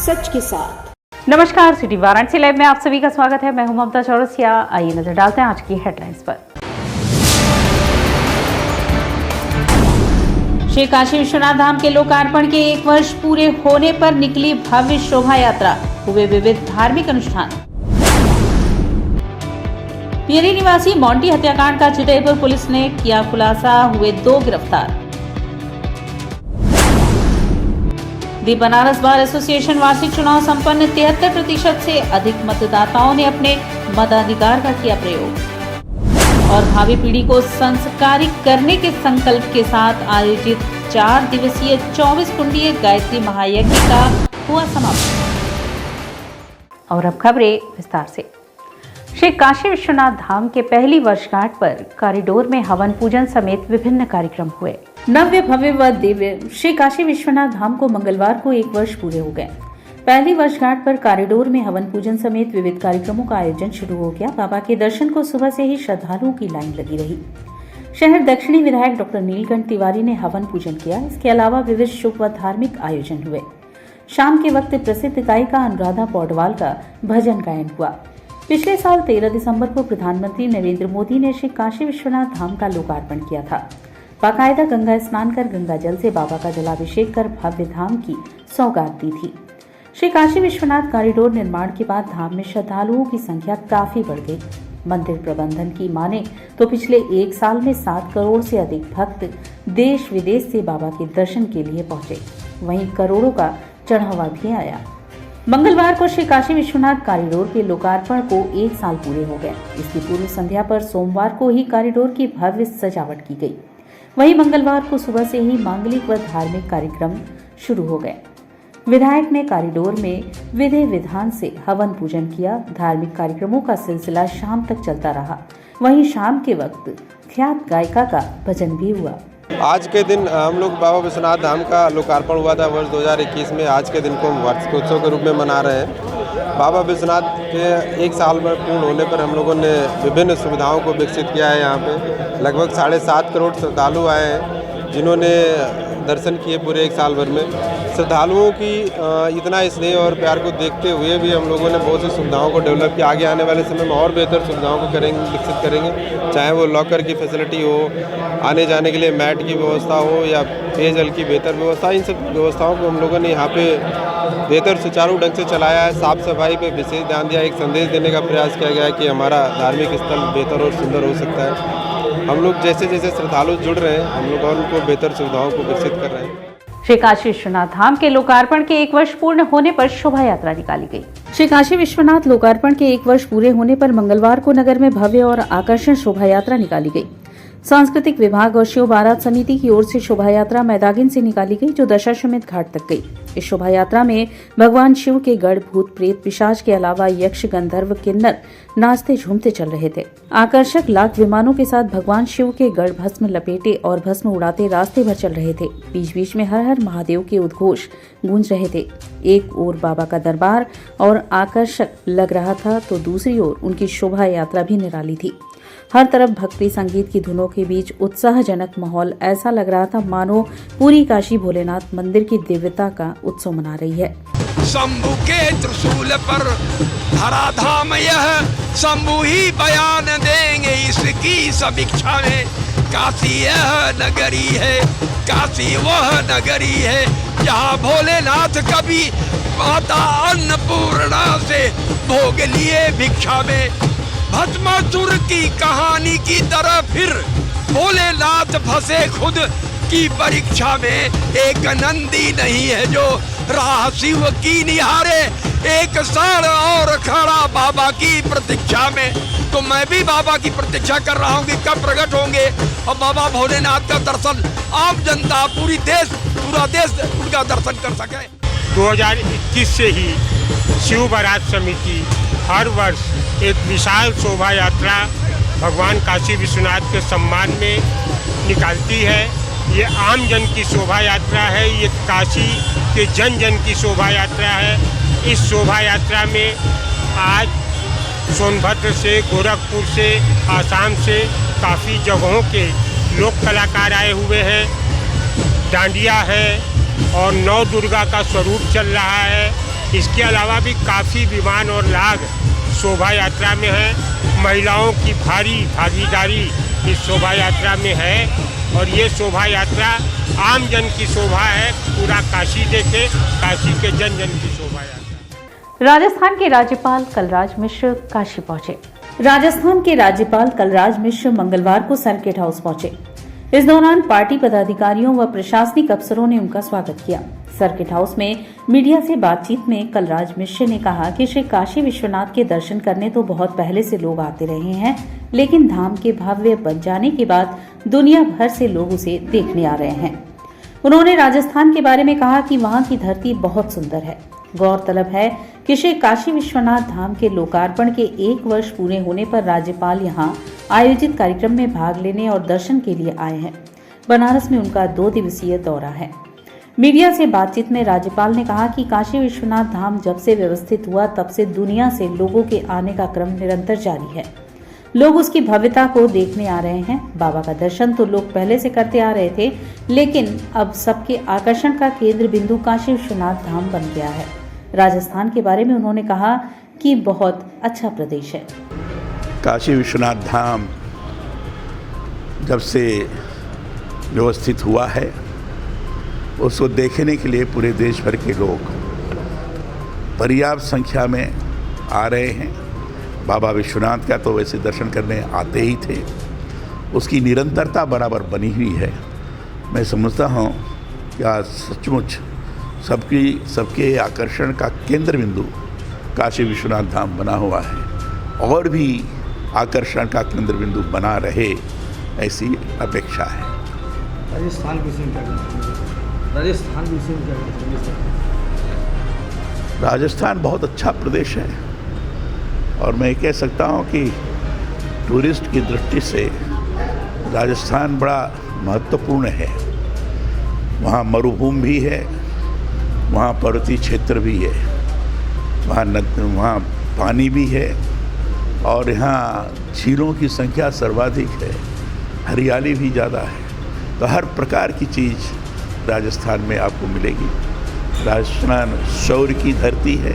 सच के साथ। नमस्कार, सिटी वाराणसी लाइव में आप सभी का स्वागत है। मैं हूं ममता चौरसिया। आइए नजर डालते हैं आज की हेडलाइंस पर। श्री काशी विश्वनाथ धाम के लोकार्पण के 1 वर्ष पूरे होने पर निकली भव्य शोभा यात्रा, हुए विविध धार्मिक अनुष्ठान। पियरी निवासी मोंटी हत्याकांड का चितईपुर पुलिस ने किया खुलासा, हुए 2 गिरफ्तार। दी बनारस बार एसोसिएशन वार्षिक चुनाव संपन्न, 73% से अधिक मतदाताओं ने अपने मताधिकार का किया प्रयोग। और भावी पीढ़ी को संस्कारित करने के संकल्प के साथ आयोजित 4 दिवसीय 24 कुंडीय गायत्री महायज्ञ का हुआ समापन। और अब खबरें विस्तार से। श्री काशी विश्वनाथ धाम के पहली वर्षगांठ पर कॉरिडोर में हवन पूजन समेत विभिन्न कार्यक्रम हुए। नव्य भव्य व दिव्य श्री काशी विश्वनाथ धाम को मंगलवार को 1 वर्ष पूरे हो गए। पहली वर्षगांठ पर कॉरिडोर में हवन पूजन समेत विविध कार्यक्रमों का आयोजन शुरू हो गया। बाबा के दर्शन को सुबह से ही श्रद्धालुओं की लाइन लगी रही। शहर दक्षिणी विधायक डॉक्टर नीलकंठ तिवारी ने हवन पूजन किया। इसके अलावा विविध शुभ व धार्मिक आयोजन हुए। शाम के वक्त प्रसिद्ध गायिका अनुराधा पौडवाल का भजन गायन हुआ। पिछले साल 13 दिसंबर को प्रधानमंत्री नरेंद्र मोदी ने श्री काशी विश्वनाथ धाम का लोकार्पण किया था। बाकायदा गंगा स्नान कर गंगा जल से बाबा का जलाभिषेक कर भव्य धाम की सौगात दी थी। श्री काशी विश्वनाथ कॉरिडोर निर्माण के बाद धाम में श्रद्धालुओं की संख्या काफी बढ़ गई। मंदिर प्रबंधन की माने तो पिछले 1 साल में 7 करोड़ से अधिक भक्त देश विदेश से बाबा के दर्शन के लिए पहुंचे। वहीं करोड़ों का चढ़ावा भी आया। मंगलवार को श्री काशी विश्वनाथ कॉरिडोर के लोकार्पण को 1 साल पूरे हो गए। इसकी पूर्व संध्या पर सोमवार को ही कॉरिडोर की भव्य सजावट की गई। वहीं मंगलवार को सुबह से ही मांगलिक व धार्मिक कार्यक्रम शुरू हो गए। विधायक ने कॉरिडोर में विधि विधान से हवन पूजन किया। धार्मिक कार्यक्रमों का सिलसिला शाम तक चलता रहा। वहीं शाम के वक्त ख्यात गायिका का भजन भी हुआ। आज के दिन हम लोग बाबा विश्वनाथ धाम का लोकार्पण हुआ था वर्ष 2021 में। आज के दिन को वार्षिकोत्सव के रूप में मना रहे हैं। बाबा विश्वनाथ के 1 साल में पूर्ण होने पर हम लोगों ने विभिन्न सुविधाओं को विकसित किया है। यहाँ पे लगभग 7.5 करोड़ श्रद्धालु आए हैं जिन्होंने दर्शन किए पूरे 1 साल भर में। श्रद्धालुओं की इतना स्नेह और प्यार को देखते हुए भी हम लोगों ने बहुत सी सुविधाओं को डेवलप किया। आगे आने वाले समय में और बेहतर सुविधाओं को विकसित करेंगे, चाहे वो लॉकर की फैसिलिटी हो, आने जाने के लिए मैट की व्यवस्था हो या पेयजल की बेहतर व्यवस्था। इन सब व्यवस्थाओं को हम लोगों ने यहाँ पे बेहतर सुचारू ढंग से चलाया है। साफ सफाई पे विशेष ध्यान दिया। एक संदेश देने का प्रयास किया गया है कि हमारा धार्मिक स्थल बेहतर और सुंदर हो सकता है। हम लोग जैसे जैसे श्रद्धालु जुड़ रहे हैं, हम लोग और उनको बेहतर सुविधाओं को विकसित कर रहे हैं। श्री काशी विश्वनाथ धाम के लोकार्पण के 1 वर्ष पूर्ण होने पर शोभा यात्रा निकाली गई। श्री काशी विश्वनाथ लोकार्पण के 1 वर्ष पूरे होने पर मंगलवार को नगर में भव्य और आकर्षण शोभा यात्रा निकाली गई। सांस्कृतिक विभाग और शिव बारात समिति की ओर से शोभा यात्रा मैदागिन से निकाली गई, जो दशाश्वमेध घाट तक गई। इस शोभा यात्रा में भगवान शिव के गढ़ भूत प्रेत पिशाच के अलावा यक्ष गंधर्व किन्नर नाचते झूमते चल रहे थे। आकर्षक लाख विमानों के साथ भगवान शिव के गढ़ भस्म लपेटे और भस्म उड़ाते रास्ते भर चल रहे थे। बीच बीच में हर हर महादेव के उद्घोष गूंज रहे थे। एक ओर बाबा का दरबार और आकर्षक लग रहा था तो दूसरी ओर उनकी शोभा यात्रा भी निराली थी। हर तरफ भक्ति संगीत की धुनों के बीच उत्साहजनक माहौल। ऐसा लग रहा था मानो पूरी काशी भोलेनाथ मंदिर की दिव्यता का उत्सव मना रही है। शंभु के त्रिशूल पर धरा धाम यह, शंभु ही बयान देंगे इसकी समीक्षा में। काशी यह नगरी है, काशी वह नगरी है जहाँ भोलेनाथ कभी माता अन्नपूर्णा से भोग लिए भिक्षा में। भस्मासुर की कहानी की तरह फिर भोलेनाथ फंसे खुद की परीक्षा में। एक नंदी नहीं है जो राह शिव की निहारे, एक साल और खड़ा बाबा की प्रतीक्षा में। तो मैं भी बाबा की प्रतीक्षा कर रहा हूँ कि कब प्रकट होंगे और बाबा भोलेनाथ का दर्शन आम जनता पूरा देश उनका दर्शन कर सके। 2021 से ही शिव बारात समिति हर वर्ष एक विशाल शोभा यात्रा भगवान काशी विश्वनाथ के सम्मान में निकालती है। ये आम जन की शोभा यात्रा है, ये काशी के जन जन की शोभा यात्रा है। इस शोभा यात्रा में आज सोनभद्र से, गोरखपुर से, आसाम से काफ़ी जगहों के लोक कलाकार आए हुए हैं। डांडिया है और नौ दुर्गा का स्वरूप चल रहा है। इसके अलावा भी काफ़ी विमान और लाग शोभा यात्रा में है। महिलाओं की भारी भागीदारी इस शोभा यात्रा में है और ये शोभा यात्रा आम जन की शोभा है। पूरा काशी देखे, काशी के जन जन की शोभा यात्रा। राजस्थान के राज्यपाल कलराज मिश्र काशी पहुंचे। राजस्थान के राज्यपाल कलराज मिश्र मंगलवार को सर्किट हाउस पहुंचे। इस दौरान पार्टी पदाधिकारियों व प्रशासनिक अफसरों ने उनका स्वागत किया। सर्किट हाउस में मीडिया से बातचीत में कलराज मिश्र ने कहा कि श्री काशी विश्वनाथ के दर्शन करने तो बहुत पहले से लोग आते रहे हैं, लेकिन धाम के भव्य बन जाने के बाद दुनिया भर से लोग उसे देखने आ रहे हैं। उन्होंने राजस्थान के बारे में कहा कि वहां की धरती बहुत सुंदर है। गौरतलब है कि श्री काशी विश्वनाथ धाम के लोकार्पण के 1 वर्ष पूरे होने पर राज्यपाल यहां आयोजित कार्यक्रम में भाग लेने और दर्शन के लिए आए हैं। बनारस में उनका 2 दिवसीय दौरा है। मीडिया से बातचीत में राज्यपाल ने कहा कि काशी विश्वनाथ धाम जब से व्यवस्थित हुआ तब से दुनिया से लोगों के आने का क्रम निरंतर जारी है। लोग उसकी भव्यता को देखने आ रहे हैं। बाबा का दर्शन तो लोग पहले से करते आ रहे थे, लेकिन अब सबके आकर्षण का केंद्र बिंदु काशी विश्वनाथ धाम बन गया है। राजस्थान के बारे में उन्होंने कहा कि बहुत अच्छा प्रदेश है। काशी विश्वनाथ धाम जब से व्यवस्थित हुआ है, उसको देखने के लिए पूरे देश भर के लोग पर्याप्त संख्या में आ रहे हैं। बाबा विश्वनाथ का तो वैसे दर्शन करने आते ही थे, उसकी निरंतरता बराबर बनी हुई है। मैं समझता हूँ कि आज सचमुच सबके आकर्षण का केंद्र बिंदु काशी विश्वनाथ धाम बना हुआ है और भी आकर्षण का केंद्र बिंदु बना रहे, ऐसी अपेक्षा है। राजस्थान विषय में क्या राजस्थान बहुत अच्छा प्रदेश है और मैं कह सकता हूँ कि टूरिस्ट की दृष्टि से राजस्थान बड़ा महत्वपूर्ण है। वहाँ मरुभूमि भी है, वहाँ पर्वतीय क्षेत्र भी है, वहाँ पानी भी है और यहाँ झीलों की संख्या सर्वाधिक है, हरियाली भी ज़्यादा है। तो हर प्रकार की चीज़ राजस्थान में आपको मिलेगी। राजस्थान शौर्य की धरती है,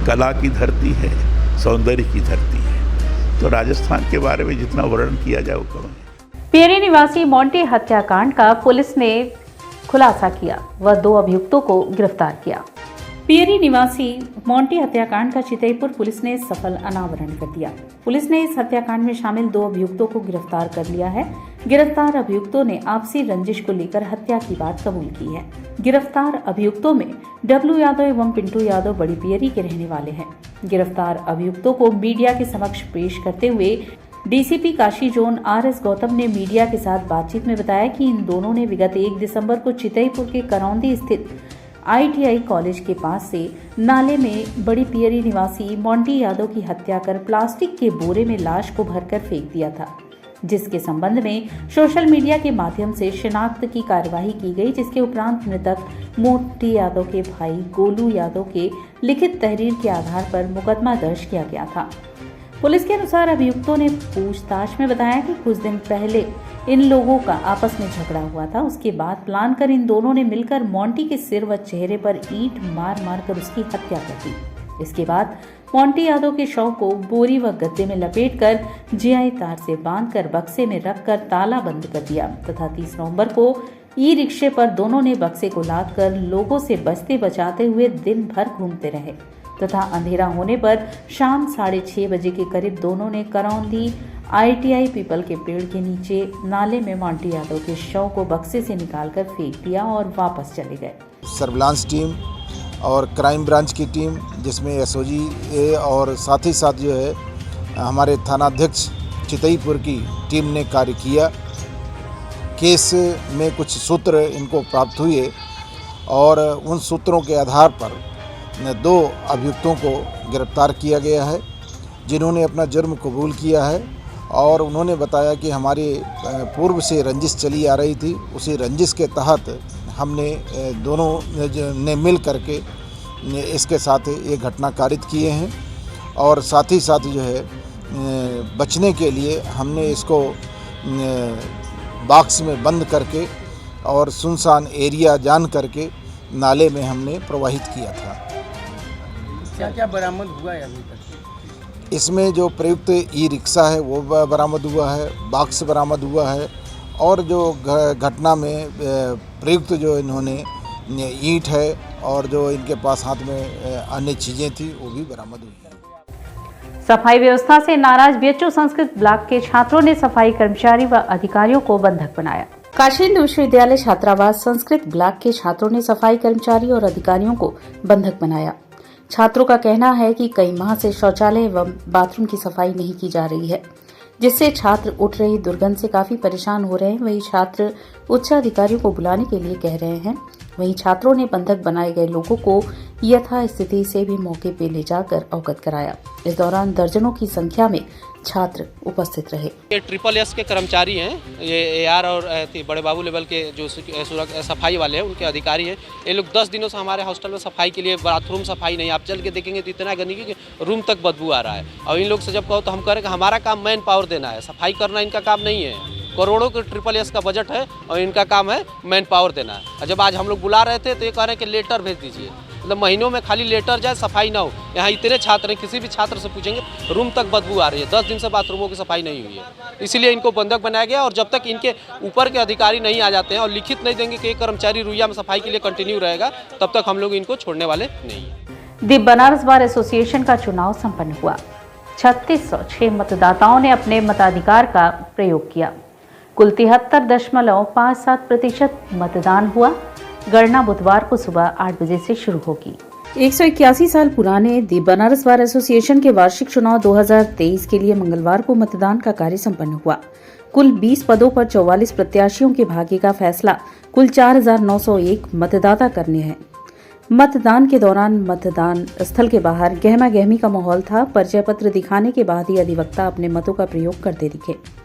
कला की धरती है, सौंदर्य की धरती है। तो राजस्थान के बारे में जितना वर्णन किया जाए वो कम है। पियरी निवासी मोंटी हत्याकांड का पुलिस ने खुलासा किया व 2 अभियुक्तों को गिरफ्तार किया। पियरी निवासी मोंटी हत्याकांड का चितईपुर पुलिस ने सफल अनावरण कर दिया। पुलिस ने इस हत्याकांड में शामिल 2 अभियुक्तों को गिरफ्तार कर लिया है। गिरफ्तार अभियुक्तों ने आपसी रंजिश को लेकर हत्या की बात कबूल की है। गिरफ्तार अभियुक्तों में डब्लू यादव एवं पिंटू यादव बड़ी पियरी के रहने वाले हैं। गिरफ्तार अभियुक्तों को मीडिया के समक्ष पेश करते हुए DCP Kashi zone RS Gautam ने मीडिया के साथ बातचीत में बताया कि इन दोनों ने विगत 1 दिसंबर को चितईपुर के करौंदी स्थित ITI कॉलेज के पास से नाले में बड़ी पियरी निवासी मोंटी यादव की हत्या कर प्लास्टिक के बोरे में लाश को भरकर फेंक दिया था, जिसके संबंध में सोशल मीडिया के माध्यम से शिनाख्त की कार्यवाही की गई, जिसके उपरांत मृतक मोंटी यादव के भाई गोलू यादव के लिखित तहरीर के आधार पर मुकदमा दर्ज किया गया था। पुलिस के अनुसार अभियुक्तों ने पूछताछ में बताया कि कुछ दिन पहले इन लोगों का आपस में झगड़ा हुआ था। उसके बाद प्लान कर इन दोनों ने मिलकर मोंटी के सिर व चेहरे पर ईंट मार मार कर उसकी हत्या कर दी। इसके बाद मोंटी यादव के शव को बोरी व गद्दे में लपेटकर जीआई तार से बांधकर बक्से में रखकर ताला बंद कर दिया तथा 30 नवंबर को ई-रिक्शे पर दोनों ने बक्से को लाद कर लोगों से बचते बचाते हुए दिन भर घूमते रहे तथा अंधेरा होने पर शाम 6:30 बजे के करीब दोनों ने करौंदी ITI पीपल के पेड़ के नीचे नाले में मोंटी यादव के शव को बक्से से निकालकर फेंक दिया और वापस चले गए। सर्विलांस टीम और क्राइम ब्रांच की टीम, जिसमें SOG और साथ ही साथ जो है हमारे थानाध्यक्ष चितईपुर की टीम ने कार्य किया। केस में कुछ सूत्र इनको प्राप्त हुए और उन सूत्रों के आधार पर 2 अभियुक्तों को गिरफ्तार किया गया है, जिन्होंने अपना जुर्म कबूल किया है और उन्होंने बताया कि हमारे पूर्व से रंजिश चली आ रही थी। उसी रंजिश के तहत हमने दोनों ने मिल करके इसके साथ ये घटना कारित किए हैं और साथ ही साथ जो है बचने के लिए हमने इसको बॉक्स में बंद करके और सुनसान एरिया जान करके नाले में हमने प्रवाहित किया था। क्या क्या बरामद हुआ है अभी तक? इसमें जो प्रयुक्त ई रिक्शा है वो बरामद हुआ है, बॉक्स बरामद हुआ है और जो घटना में प्रयुक्त जो इन्होंने ईंट है और जो इनके पास हाथ में अन्य चीज़ें थी वो भी बरामद हुई है। सफाई व्यवस्था से नाराज बीएचयू संस्कृत ब्लॉक के छात्रों ने सफाई कर्मचारी व अधिकारियों को बंधक बनाया। काशी हिंदू विश्वविद्यालय छात्रावास संस्कृत ब्लॉक के छात्रों ने सफाई कर्मचारी और अधिकारियों को बंधक बनाया। छात्रों का कहना है कि कई माह से शौचालय एवं बाथरूम की सफाई नहीं की जा रही है, जिससे छात्र उठ रही दुर्गंध से काफी परेशान हो रहे हैं। वहीं छात्र उच्च अधिकारियों को बुलाने के लिए कह रहे हैं। वहीं छात्रों ने बंधक बनाए गए लोगों को यथा स्थिति से भी मौके पे ले जाकर अवगत कराया। इस दौरान दर्जनों की संख्या में छात्र उपस्थित रहे। ये ट्रिपल एस के कर्मचारी हैं, ये एआर और बड़े बाबू लेवल के जो सफाई वाले हैं उनके अधिकारी हैं। ये लोग 10 दिनों से हमारे हॉस्टल में सफाई के लिए, बाथरूम सफाई नहीं, आप चल के देखेंगे तो इतना गंदगी कि रूम तक बदबू आ रहा है। और इन लोग से जब कहो तो हम कह रहे हैं कि हमारा काम मैन पावर देना है, सफाई करना इनका काम नहीं है। करोड़ों के ट्रिपल एस का बजट है और इनका काम है मैन पावर देना है। और जब आज हम लोग बुला रहे थे तो ये कह रहे हैं कि लेटर भेज दीजिए, मतलब महीनों में खाली लेटर जाए, सफाई ना हो। यहाँ इतने छात्र हैं, किसी भी छात्र से पूछेंगे रूम तक बदबू आ रही है। 10 दिन से बाथरूमों की सफाई नहीं हुई है, इसीलिए इनको बंधक बनाया गया। और जब तक इनके ऊपर के अधिकारी नहीं आ जाते हैं और लिखित नहीं देंगे कि एक कर्मचारी रुइया में सफाई के लिए कंटिन्यू रहेगा, तब तक हम लोग इनको छोड़ने वाले नहीं हैं। दी बनारस बार एसोसिएशन का चुनाव संपन्न हुआ। 3606 मतदाताओं ने अपने मताधिकार का प्रयोग किया। कुल 73.57% मतदान हुआ। गणना बुधवार को सुबह 8 बजे से शुरू होगी। 181 साल पुराने दी बनारस बार एसोसिएशन के वार्षिक चुनाव 2023 के लिए मंगलवार को मतदान का कार्य संपन्न हुआ। कुल 20 पदों पर 44 प्रत्याशियों के भाग्य का फैसला कुल 4901 मतदाता करने हैं। मतदान के दौरान मतदान स्थल के बाहर गहमा गहमी का माहौल था। परिचय पत्र दिखाने के बाद ही अधिवक्ता अपने मतों का प्रयोग करते दिखे।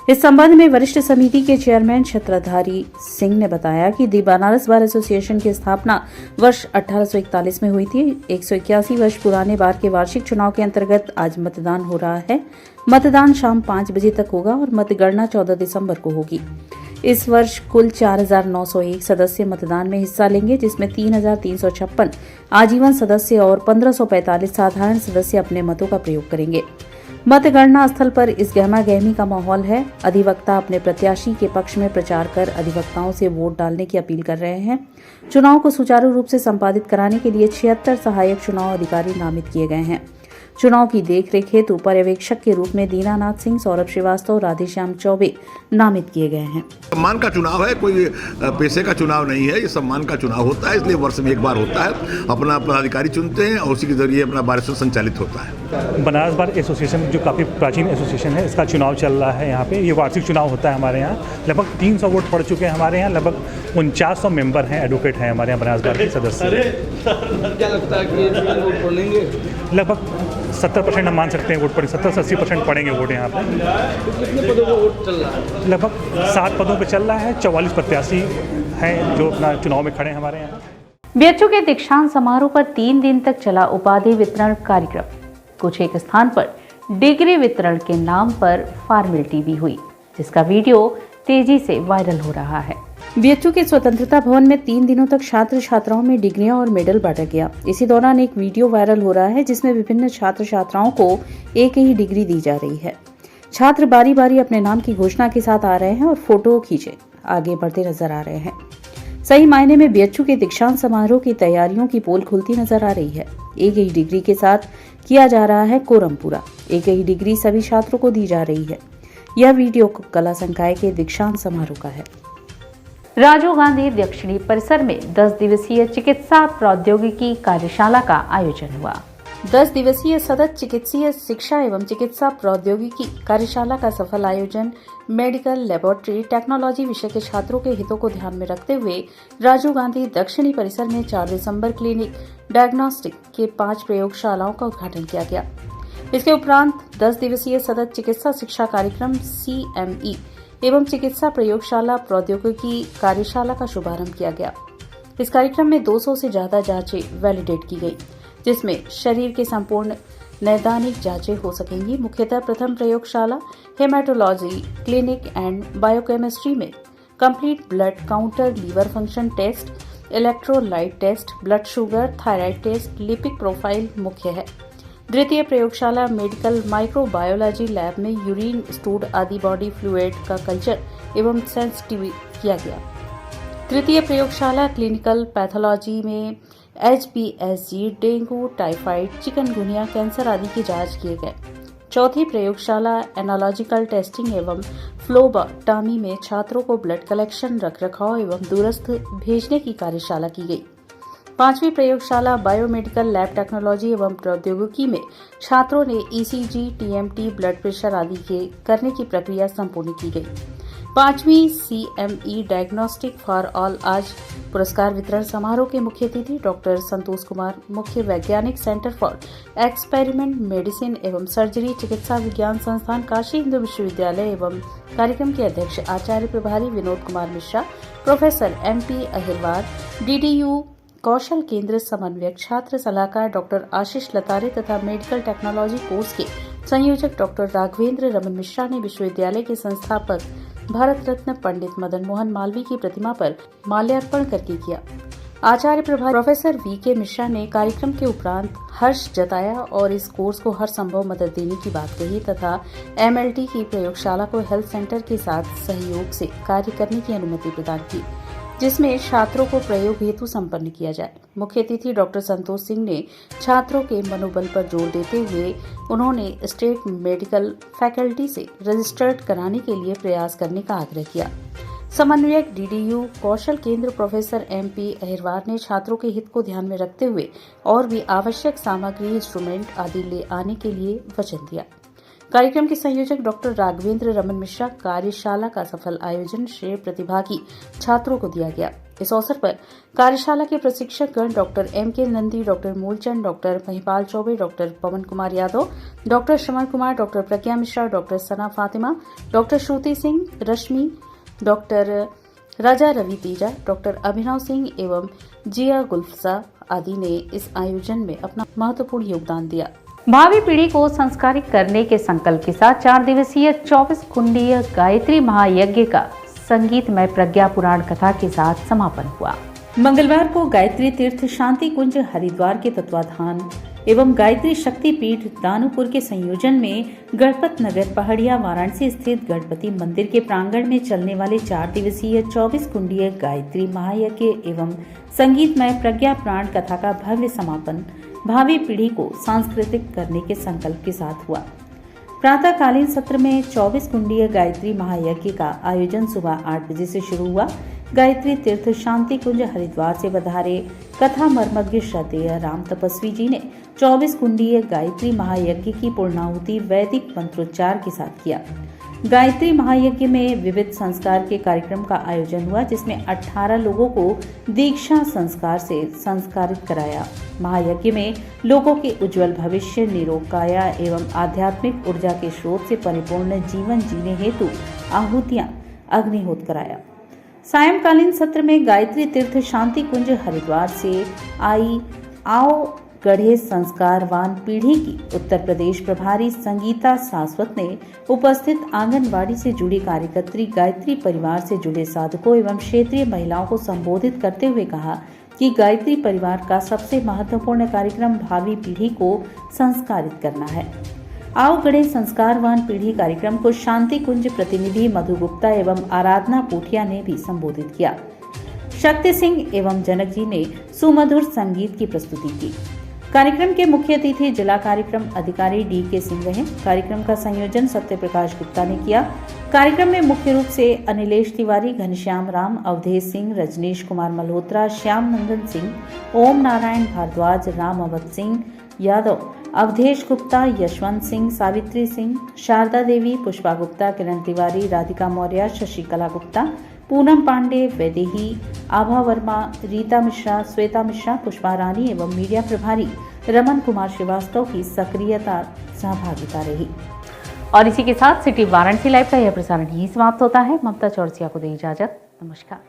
इस संबंध में वरिष्ठ समिति के चेयरमैन छत्रधारी सिंह ने बताया कि दी बनारस बार एसोसिएशन की स्थापना वर्ष 1841 में हुई थी। 181 वर्ष पुराने बार के वार्षिक चुनाव के अंतर्गत आज मतदान हो रहा है। मतदान शाम 5 बजे तक होगा और मतगणना 14 दिसंबर को होगी। इस वर्ष कुल 4901 सदस्य मतदान में हिस्सा लेंगे, जिसमें 3356 आजीवन सदस्य और 1545 साधारण सदस्य अपने मतों का प्रयोग करेंगे। मतगणना स्थल पर इस गहमा गहमी का माहौल है। अधिवक्ता अपने प्रत्याशी के पक्ष में प्रचार कर अधिवक्ताओं से वोट डालने की अपील कर रहे हैं। चुनाव को सुचारू रूप से संपादित कराने के लिए 76 सहायक चुनाव अधिकारी नामित किए गए हैं। चुनाव की देखरेख हेतु पर्यवेक्षक के रूप में दीनानाथ सिंह, सौरभ श्रीवास्तव, राधेश्याम चौबे नामित किए गए हैं। सम्मान का चुनाव है, कोई पैसे का चुनाव नहीं है। ये सम्मान का चुनाव होता है, इसलिए वर्ष में एक बार होता है। अपना पदाधिकारी चुनते हैं और उसी के जरिए अपना बार एसोसिएशन संचालित होता है। बनारस बार एसोसिएशन जो काफ़ी प्राचीन एसोसिएशन है, इसका चुनाव चल रहा है यहाँ पे। ये वार्षिक चुनाव होता है हमारे यहाँ। लगभग 300 वोट पड़ चुके हैं हमारे यहाँ। लगभग 4900 मेंबर हैं, एडवोकेट हैं हमारे यहाँ बनारस बार के सदस्य। क्या लगता है कि वोट पड़ेंगे? लगभग 70% हम मान सकते हैं वोट पड़े। 70 से 80% पड़ेंगे वोट यहाँ पे। कितने पदों पर वोट चल रहा है? लगभग 7 पदों पे चल रहा है। 44 प्रत्याशी हैं जो अपना चुनाव में खड़े हैं हमारे यहाँ। बीएचयू के दीक्षांत समारोह पर 3 दिन तक चला उपाधि वितरण कार्यक्रम। कुछ एक स्थान पर डिग्री वितरण के नाम पर फॉर्मेलिटी भी हुई, जिसका वीडियो तेजी से वायरल हो रहा है। बीएचयू के स्वतंत्रता भवन में 3 दिनों तक छात्र छात्राओं में डिग्रियां और मेडल बांटा गया। इसी दौरान एक वीडियो वायरल हो रहा है, जिसमें विभिन्न छात्र छात्राओं को एक ही डिग्री दी जा रही है। छात्र बारी बारी अपने नाम की घोषणा के साथ आ रहे हैं और फोटो खींचे आगे बढ़ते नजर आ रहे हैं। सही मायने में बीएचयू के दीक्षांत समारोह की तैयारियों की पोल खुलती नजर आ रही है। एक ही डिग्री के साथ किया जा रहा है कोरम पूरा। एक ही डिग्री सभी छात्रों को दी जा रही है। यह वीडियो कला संकाय के दीक्षांत समारोह का है। राजीव गांधी दक्षिणी परिसर में 10 दिवसीय चिकित्सा प्रौद्योगिकी कार्यशाला का आयोजन हुआ। 10 दिवसीय सतत चिकित्सीय शिक्षा एवं चिकित्सा प्रौद्योगिकी कार्यशाला का सफल आयोजन मेडिकल लेबोरेटरी टेक्नोलॉजी विषय के छात्रों के हितों को ध्यान में रखते हुए राजीव गांधी दक्षिणी परिसर में 4 दिसंबर क्लिनिक डायग्नोस्टिक के 5 प्रयोगशालाओं का उद्घाटन किया गया। इसके उपरांत 10 दिवसीय सतत चिकित्सा शिक्षा कार्यक्रम CME एवं चिकित्सा प्रयोगशाला प्रौद्योगिकी कार्यशाला का शुभारंभ किया गया। इस कार्यक्रम में 200 से ज्यादा जांचें वैलिडेट की गई, जिसमें शरीर के संपूर्ण नैदानिक जांचें हो सकेंगी। मुख्यतः प्रथम प्रयोगशाला हेमाटोलॉजी क्लिनिक एंड बायोकेमिस्ट्री में complete blood counter liver function test, electrolyte test, blood sugar, thyroid test, lipid profile मुख्य है। द्वितीय प्रयोगशाला मेडिकल माइक्रोबायोलॉजी लैब में यूरिन, स्टूड आदि बॉडी फ्लूइड का कल्चर एवं सेंसिटिव किया गया। तृतीय प्रयोगशाला क्लिनिकल पैथोलॉजी में HPSG, dengue, typhoid, chikungunya, cancer आदि की जांच किए गए। चौथी प्रयोगशाला एनालॉजिकल टेस्टिंग एवं फ्लोबाटॉमी में छात्रों को ब्लड कलेक्शन, रखरखाव एवं दूरस्थ भेजने की कार्यशाला की गई। पांचवी प्रयोगशाला बायोमेडिकल लैब टेक्नोलॉजी एवं प्रौद्योगिकी में छात्रों ने ECG, TMT, ब्लड प्रेशर आदि के करने की प्रक्रिया संपूर्ण की गई। पांचवी CME डायग्नोस्टिक फॉर ऑल आज पुरस्कार वितरण समारोह के मुख्य अतिथि डॉक्टर संतोष कुमार, मुख्य वैज्ञानिक, सेंटर फॉर एक्सपेरिमेंट मेडिसिन एवं सर्जरी, चिकित्सा विज्ञान संस्थान, काशी हिंदू विश्वविद्यालय एवं कार्यक्रम के अध्यक्ष आचार्य प्रभारी Vinod Kumar Mishra, professor MP Ahirwar, DDU कौशल केंद्र समन्वयक, छात्र सलाहकार डॉक्टर आशीष लतारे तथा मेडिकल टेक्नोलॉजी कोर्स के संयोजक डॉक्टर राघवेंद्र रमन मिश्रा ने विश्वविद्यालय के संस्थापक भारत रत्न पंडित मदन मोहन मालवीय की प्रतिमा पर माल्यार्पण करके किया। आचार्य प्रभारी प्रोफेसर VK मिश्रा ने कार्यक्रम के उपरांत हर्ष जताया और इस कोर्स को हर संभव मदद देने की बात कही तथा MLT की प्रयोगशाला को हेल्थ सेंटर के साथ सहयोग से कार्य करने की अनुमति प्रदान की, जिसमें छात्रों को प्रयोग हेतु संपन्न किया जाए। मुख्य अतिथि डॉक्टर संतोष सिंह ने छात्रों के मनोबल पर जोर देते हुए उन्होंने स्टेट मेडिकल फैकल्टी से रजिस्टर्ड कराने के लिए प्रयास करने का आग्रह किया। समन्वयक DDU कौशल केंद्र प्रोफेसर MP अहिरवार ने छात्रों के हित को ध्यान में रखते हुए और भी आवश्यक सामग्री, इंस्ट्रूमेंट आदि ले आने के लिए वचन दिया। कार्यक्रम के संयोजक डॉक्टर राघवेंद्र रमन मिश्रा, कार्यशाला का सफल आयोजन श्रेय प्रतिभागी छात्रों को दिया गया। इस अवसर पर कार्यशाला के प्रशिक्षक गण doctor MK Nandi, doctor Moolchand, doctor Mahipal Choubey, doctor Pawan Kumar Yadav, doctor Shravan Kumar, doctor Pragya Mishra, doctor Sana Fatima, doctor Shruti Singh Rashmi, doctor Raja Ravi Teeja, doctor Abhinav Singh एवं जिया गुल्फसा आदि ने इस आयोजन में अपना महत्वपूर्ण योगदान दिया। भावी पीढ़ी को संस्कारित करने के संकल्प के साथ 4 दिवसीय 24 कुंडीय गायत्री महायज्ञ का संगीतमय प्रज्ञा पुराण कथा के साथ समापन हुआ। मंगलवार को गायत्री तीर्थ शांति कुंज हरिद्वार के तत्वाधान एवं गायत्री शक्ति पीठ दानूपुर के संयोजन में गणपत नगर पहाड़िया वाराणसी स्थित गणपति मंदिर के प्रांगण में चलने वाले 4 दिवसीय 24 कुंडीय गायत्री महायज्ञ एवं संगीतमय प्रज्ञा पुराण कथा का भव्य समापन भावी पीढ़ी को सांस्कृतिक करने के संकल्प के साथ हुआ। प्रातःकालीन सत्र में 24 कुंडीय गायत्री महायज्ञ का आयोजन सुबह 8 बजे से शुरू हुआ। गायत्री तीर्थ शांति कुंज हरिद्वार से पधारे कथा मर्मज्ञ श्रद्धेय राम तपस्वी जी ने 24 कुंडीय गायत्री महायज्ञ की पूर्णाहुति वैदिक मंत्रोच्चार के साथ किया। गायत्री महायज्ञ में विविध संस्कार के कार्यक्रम का आयोजन हुआ, जिसमें 18 लोगों को दीक्षा संस्कार से संस्कारित कराया। महायज्ञ में लोगों के उज्जवल भविष्य, निरोग काया एवं आध्यात्मिक ऊर्जा के स्रोत से परिपूर्ण जीवन जीने हेतु आहुतियां अग्निहोत्र कराया। सायंकालीन सत्र में गायत्री तीर्थ शांति कुंज हरिद्वार से आई आओ गढ़े संस्कारवान पीढ़ी की उत्तर प्रदेश प्रभारी संगीता सासवत ने उपस्थित आंगनवाड़ी से जुड़ी कार्यकर्त्री, गायत्री परिवार से जुड़े साधकों एवं क्षेत्रीय महिलाओं को संबोधित करते हुए कहा कि गायत्री परिवार का सबसे महत्वपूर्ण कार्यक्रम भावी पीढ़ी को संस्कारित करना है। आओ गढ़े संस्कारवान पीढ़ी कार्यक्रम को शांति कुंज प्रतिनिधि मधु गुप्ता एवं आराधना पोठिया ने भी संबोधित किया। शक्ति सिंह एवं जनक जी ने सुमधुर संगीत की प्रस्तुति की। कार्यक्रम के मुख्य अतिथि जिला कार्यक्रम अधिकारी DK सिंह रहे। कार्यक्रम का संयोजन सत्य प्रकाश गुप्ता ने किया। कार्यक्रम में मुख्य रूप से अनिलेश तिवारी, घनश्याम राम, अवधेश सिंह, रजनीश कुमार मल्होत्रा, श्याम नंदन सिंह, ओम नारायण भारद्वाज, राम अवध सिंह यादव, अवधेश गुप्ता, यशवंत सिंह, सावित्री सिंह, शारदा देवी, पुष्पा गुप्ता, किरण तिवारी, राधिका मौर्य, शशिकला गुप्ता, पूनम पांडे, वैदेही, आभा वर्मा, रीता मिश्रा, श्वेता मिश्रा, पुष्पा रानी एवं मीडिया प्रभारी रमन कुमार श्रीवास्तव की सक्रियता सहभागिता रही। और इसी के साथ सिटी वाराणसी लाइव का यह प्रसारण यही समाप्त होता है। ममता चौरसिया को दें इजाजत। नमस्कार।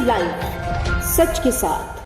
लाइव सच के साथ।